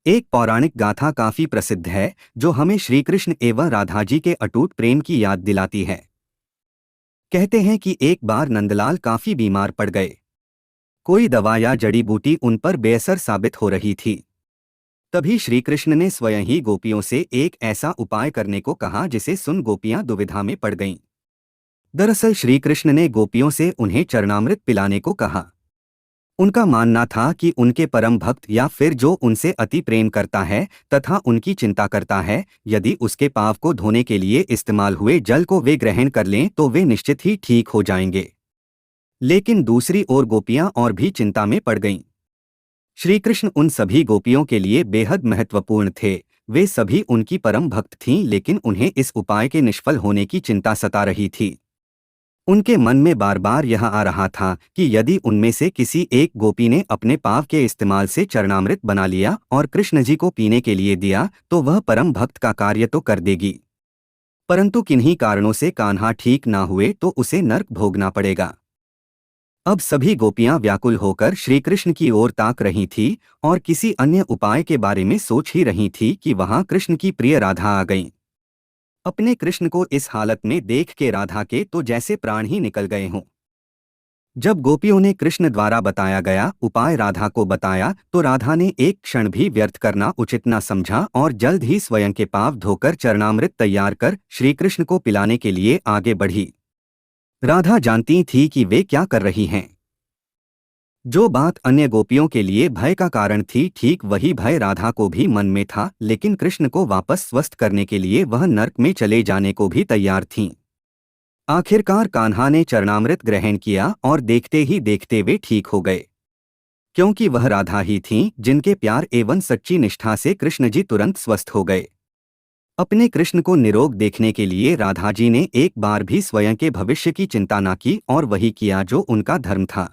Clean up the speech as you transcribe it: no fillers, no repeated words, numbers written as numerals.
एक पौराणिक गाथा काफी प्रसिद्ध है जो हमें श्री कृष्ण एवं राधा जी के अटूट प्रेम की याद दिलाती है। कहते हैं कि एक बार नंदलाल काफी बीमार पड़ गए। कोई दवा या जड़ी बूटी उन पर बेअसर साबित हो रही थी। तभी श्री कृष्ण ने स्वयं ही गोपियों से एक ऐसा उपाय करने को कहा जिसे सुन गोपियां दुविधा में पड़ गईं। दरअसल श्री कृष्ण ने गोपियों से उन्हें चरणामृत पिलाने को कहा। उनका मानना था कि उनके परम भक्त या फिर जो उनसे अति प्रेम करता है तथा उनकी चिंता करता है, यदि उसके पाप को धोने के लिए इस्तेमाल हुए जल को वे ग्रहण कर लें तो वे निश्चित ही ठीक हो जाएंगे। लेकिन दूसरी ओर गोपियां और भी चिंता में पड़ गईं। श्री कृष्ण उन सभी गोपियों के लिए बेहद महत्वपूर्ण थे। वे सभी उनकी परम भक्त थीं, लेकिन उन्हें इस उपाय के निष्फल होने की चिंता सता रही थी। उनके मन में बार बार यह आ रहा था कि यदि उनमें से किसी एक गोपी ने अपने पाव के इस्तेमाल से चरणामृत बना लिया और कृष्ण जी को पीने के लिए दिया तो वह परम भक्त का कार्य तो कर देगी, परंतु किन्हीं कारणों से कान्हा ठीक ना हुए तो उसे नर्क भोगना पड़ेगा। अब सभी गोपियां व्याकुल होकर श्री कृष्ण की ओर ताक रही थी और किसी अन्य उपाय के बारे में सोच ही रही थी कि वहां कृष्ण की प्रिय राधा आ गईं। अपने कृष्ण को इस हालत में देख के राधा के तो जैसे प्राण ही निकल गए हों। जब गोपियों ने कृष्ण द्वारा बताया गया उपाय राधा को बताया तो राधा ने एक क्षण भी व्यर्थ करना उचित न समझा और जल्द ही स्वयं के पांव धोकर चरणामृत तैयार कर श्री कृष्ण को पिलाने के लिए आगे बढ़ी। राधा जानती थी कि वे क्या कर रही हैं। जो बात अन्य गोपियों के लिए भय का कारण थी, ठीक वही भय राधा को भी मन में था, लेकिन कृष्ण को वापस स्वस्थ करने के लिए वह नर्क में चले जाने को भी तैयार थीं। आखिरकार कान्हा ने चरणामृत ग्रहण किया और देखते ही देखते वे ठीक हो गए, क्योंकि वह राधा ही थीं जिनके प्यार एवं सच्ची निष्ठा से कृष्ण जी तुरंत स्वस्थ हो गए। अपने कृष्ण को निरोग देखने के लिए राधा जी ने एक बार भी स्वयं के भविष्य की चिंता न की और वही किया जो उनका धर्म था।